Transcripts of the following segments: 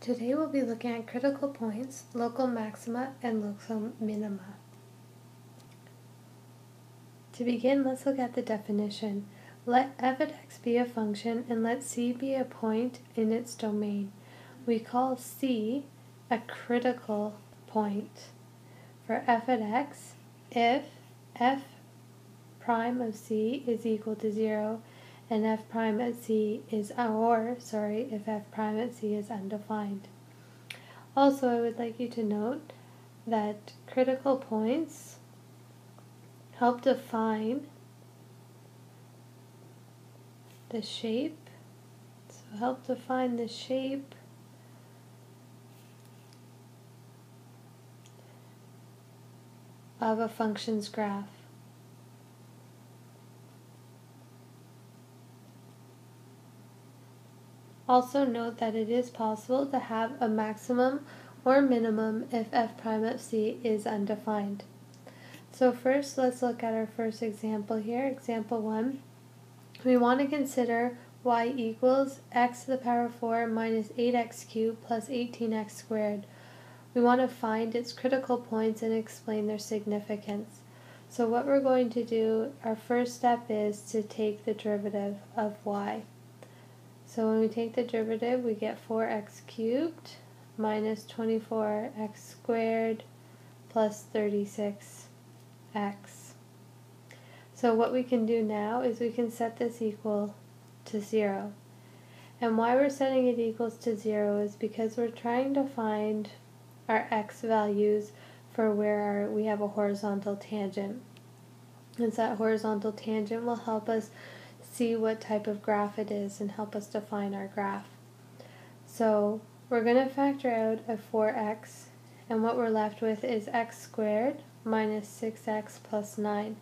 Today we'll be looking at critical points, local maxima, and local minima. To begin, let's look at the definition. Let f of x be a function and let c be a point in its domain. We call c a critical point. For f of x, if f prime of c is equal to 0 and f prime at c is, if f prime at c is undefined. Also, I would like you to note that critical points help define the shape. So help define the shape of a function's graph. Also note that it is possible to have a maximum or minimum if f prime of c is undefined. So first, let's look at our first example here. Example 1. We want to consider y equals x to the power 4 minus 8x cubed plus 18x squared. We want to find its critical points and explain their significance. So what we're going to do, our first step is to take the derivative of y. So when we take the derivative, we get 4x cubed minus 24x squared plus 36x. So what we can do now is we can set this equal to 0. And why we're setting it equals to 0 is because we're trying to find our x values for where we have a horizontal tangent. And so that horizontal tangent will help us see what type of graph it is and help us define our graph. So we're going to factor out a 4x, and what we're left with is x squared minus 6x plus 9.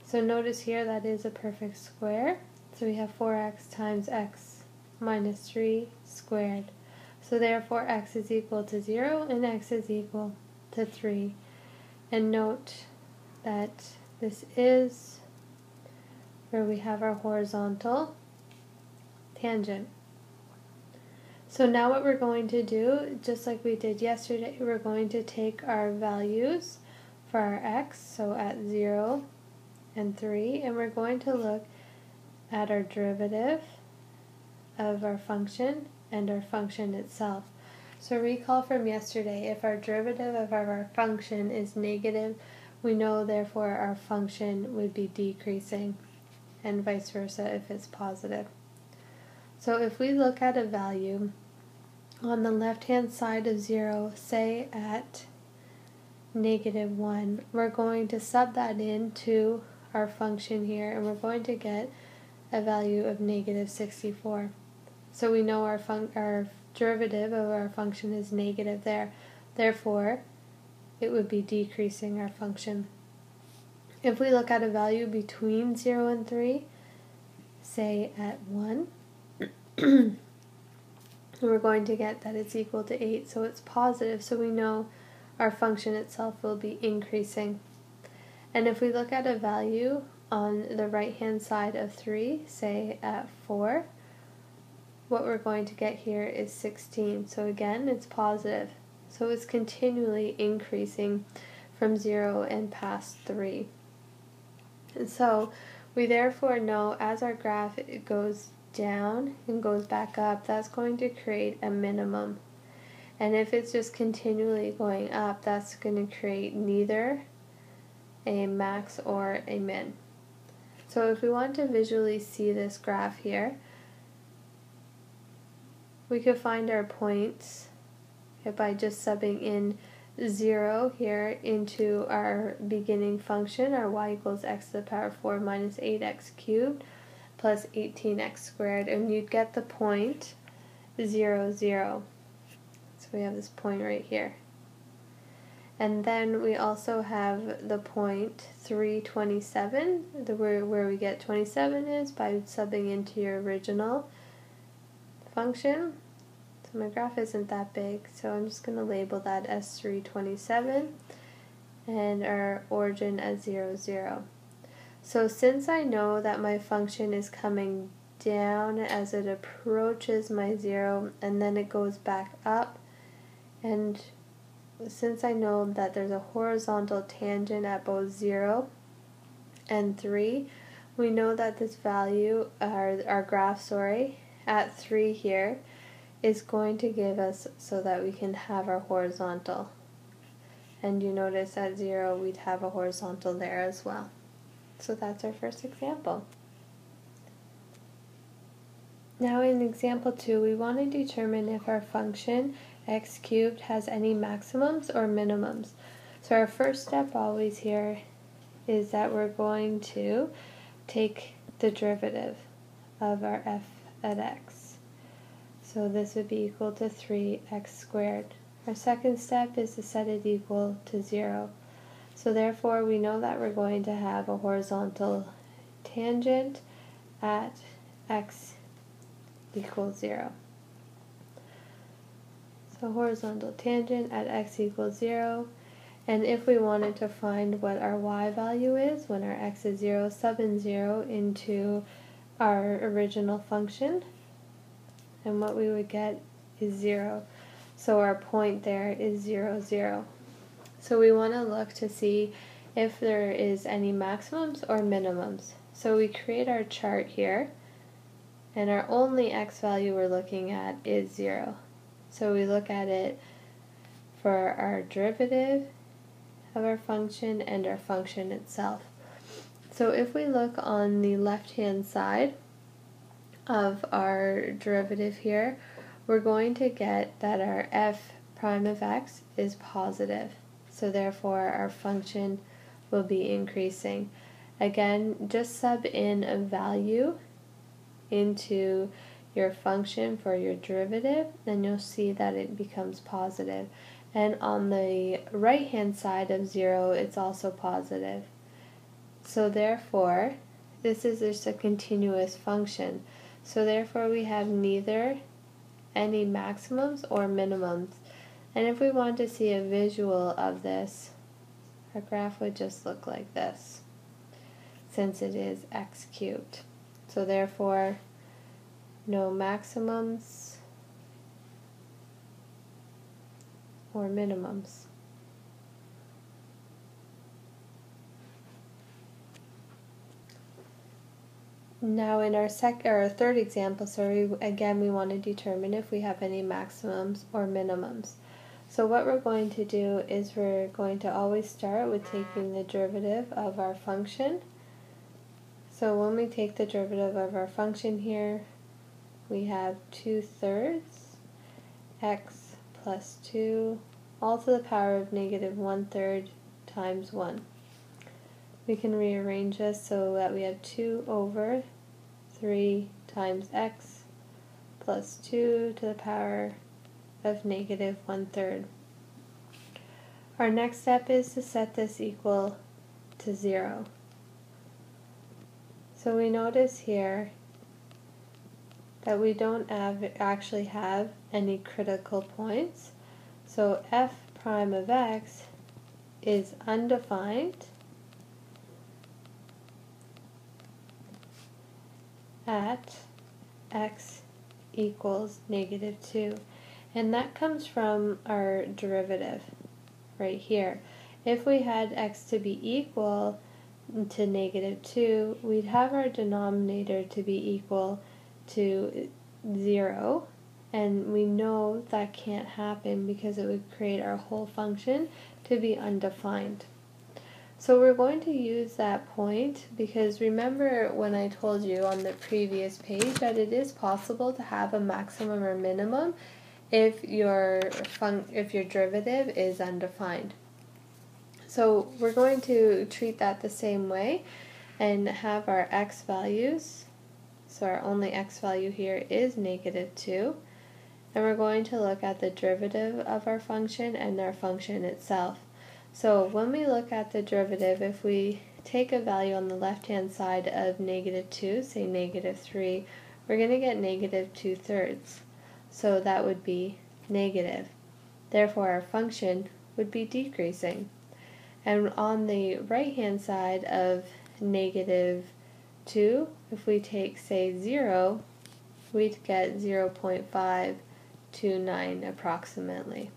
So notice here that is a perfect square. So we have 4x times x minus 3 squared. So therefore x is equal to 0 and x is equal to 3. And note that this is where we have our horizontal tangent. So now what we're going to do, just like we did yesterday, we're going to take our values for our x, so at 0 and 3, and we're going to look at our derivative of our function and our function itself. So recall from yesterday, if our derivative of our function is negative, we know therefore our function would be decreasing, and vice versa if it's positive. So if we look at a value on the left hand side of 0, say at -1, we're going to sub that into our function here, and we're going to get a value of -64. So we know our derivative of our function is negative there. Therefore, it would be decreasing our function. If we look at a value between 0 and 3, say at 1, we're going to get that it's equal to 8, so it's positive, so we know our function itself will be increasing. And if we look at a value on the right hand side of 3, say at 4, what we're going to get here is 16. So again, it's positive. So it's continually increasing from 0 and past 3. And so we therefore know as our graph goes down and goes back up, that's going to create a minimum. And if it's just continually going up, that's going to create neither a max or a min. So if we want to visually see this graph here, we could find our points by just subbing in 0 here into our beginning function, our y equals x to the power 4 minus 8x cubed plus 18x squared, and you'd get the point 0, 0. So we have this point right here. And then we also have the point 327, where we get 27 is by subbing into your original function. So my graph isn't that big, so I'm just going to label that as 327 and our origin as 0, 0. So since I know that my function is coming down as it approaches my 0, and then it goes back up. And since I know that there's a horizontal tangent at both 0 and 3, we know that this value, our graph, at 3 here is going to give us so that we can have our horizontal. And you notice at 0 we'd have a horizontal there as well. So that's our first example. Now in example 2, we want to determine if our function x cubed has any maximums or minimums. So our first step always here is that we're going to take the derivative of our f at x. So this would be equal to 3x squared. Our second step is to set it equal to 0. So therefore we know that we're going to have a horizontal tangent at x equals 0. So horizontal tangent at x equals 0. And if we wanted to find what our y value is when our x is 0, sub in 0 into our original function, and what we would get is 0. So our point there is 0, 0. So we want to look to see if there is any maximums or minimums. So we create our chart here, and our only x value we're looking at is 0. So we look at it for our derivative of our function and our function itself. So if we look on the left-hand side of our derivative here, we're going to get that our f prime of x is positive. So therefore our function will be increasing. Again, just sub in a value into your function for your derivative, then you'll see that it becomes positive. And on the right hand side of 0, it's also positive. So therefore, this is just a continuous function. So therefore we have neither any maximums or minimums. And if we want to see a visual of this, our graph would just look like this, since it is x cubed. So therefore, no maximums or minimums. Now in our third example, again we want to determine if we have any maximums or minimums. So what we're going to do is we're going to always start with taking the derivative of our function. So when we take the derivative of our function here, we have 2/3 x plus 2 all to the power of negative 1/3 times 1. We can rearrange this so that we have 2 over 3 times x plus 2 to the power of negative 1/3. Our next step is to set this equal to 0. So we notice here that we don't actually have any critical points. So f prime of x is undefined at x equals negative 2. And that comes from our derivative right here. If we had x to be equal to negative 2, we'd have our denominator to be equal to 0. And we know that can't happen because it would create our whole function to be undefined. So we're going to use that point because remember when I told you on the previous page that it is possible to have a maximum or minimum if your derivative is undefined. So we're going to treat that the same way and have our x values. So our only x value here is negative 2. And we're going to look at the derivative of our function and our function itself. So when we look at the derivative, if we take a value on the left-hand side of negative 2, say negative 3, we're going to get negative 2/3. So that would be negative. Therefore, our function would be decreasing. And on the right-hand side of negative 2, if we take, say, 0, we'd get 0.529 approximately.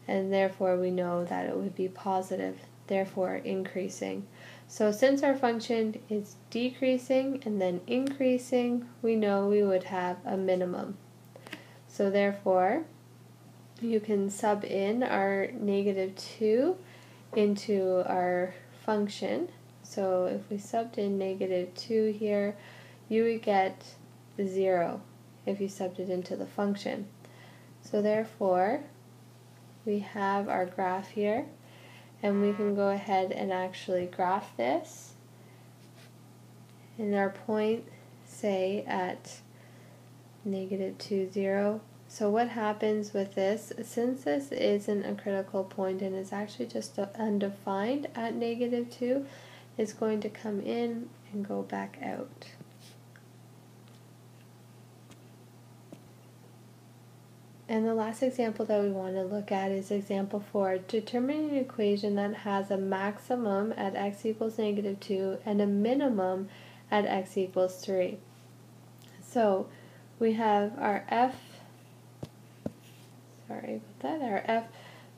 And therefore we know that it would be positive, therefore increasing. So since our function is decreasing and then increasing, we know we would have a minimum. So therefore, you can sub in our -2 into our function. So if we subbed in -2 here, you would get 0 if you subbed it into the function. So therefore, we have our graph here, and we can go ahead and actually graph this. And our point, say, at -2, 0. So what happens with this, since this isn't a critical point and is actually just undefined at -2, it's going to come in and go back out. And the last example that we want to look at is example 4. Determine an equation that has a maximum at x equals -2 and a minimum at x equals 3. So we have our f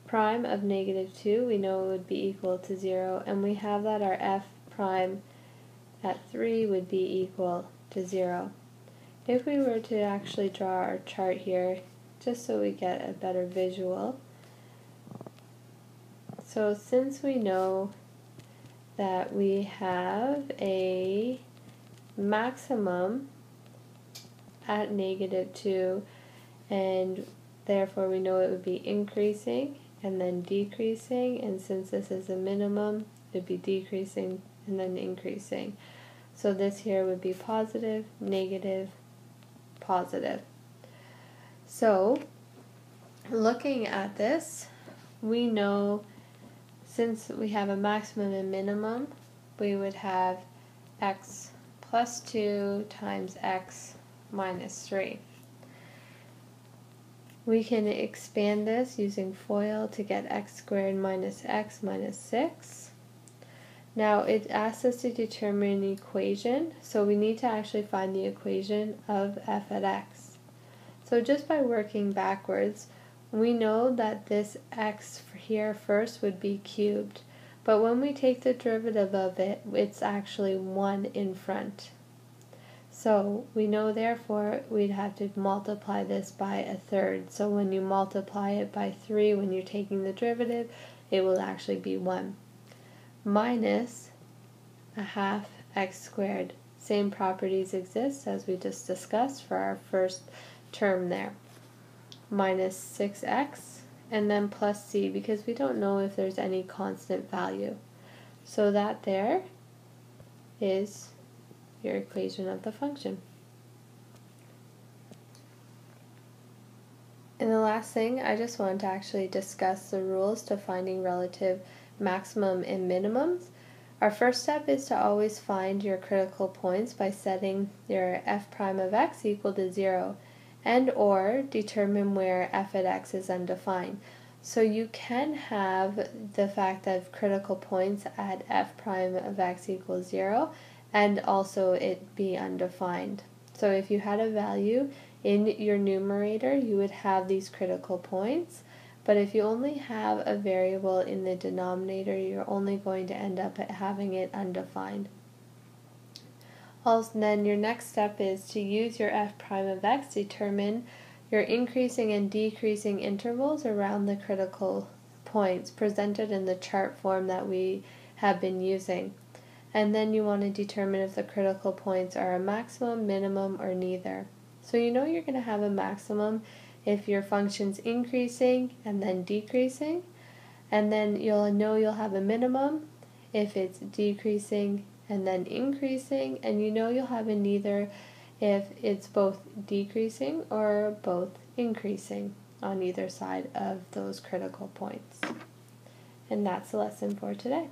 prime of -2, we know it would be equal to 0, and we have that our f prime at 3 would be equal to 0. If we were to actually draw our chart here, just so we get a better visual. So since we know that we have a maximum at -2, and therefore we know it would be increasing and then decreasing, and since this is a minimum, it would be decreasing and then increasing. So this here would be positive, negative, positive. So, looking at this, we know since we have a maximum and minimum, we would have x plus 2 times x minus 3. We can expand this using FOIL to get x squared minus x minus 6. Now it asks us to determine an equation, so we need to actually find the equation of f at x. So just by working backwards, we know that this x here first would be cubed, but when we take the derivative of it, it's actually 1 in front. So we know therefore we'd have to multiply this by 1/3. So when you multiply it by 3 when you're taking the derivative, it will actually be 1. Minus 1/2 x squared. Same properties exist as we just discussed for our first term there. Minus 6x, and then plus c, because we don't know if there's any constant value. So that there is your equation of the function. And the last thing, I just want to actually discuss the rules to finding relative maximum and minimums. Our first step is to always find your critical points by setting your f prime of x equal to 0, and or determine where f at x is undefined. So you can have the fact of critical points at f prime of x equals 0 and also it be undefined. So if you had a value in your numerator, you would have these critical points, but if you only have a variable in the denominator, you're only going to end up having it undefined. Also, then your next step is to use your f prime of x to determine your increasing and decreasing intervals around the critical points presented in the chart form that we have been using. And then you want to determine if the critical points are a maximum, minimum, or neither. So you know you're going to have a maximum if your function's increasing and then decreasing, and then you'll know you'll have a minimum if it's decreasing and then increasing, and you know you'll have a neither if it's both decreasing or both increasing on either side of those critical points. And that's the lesson for today.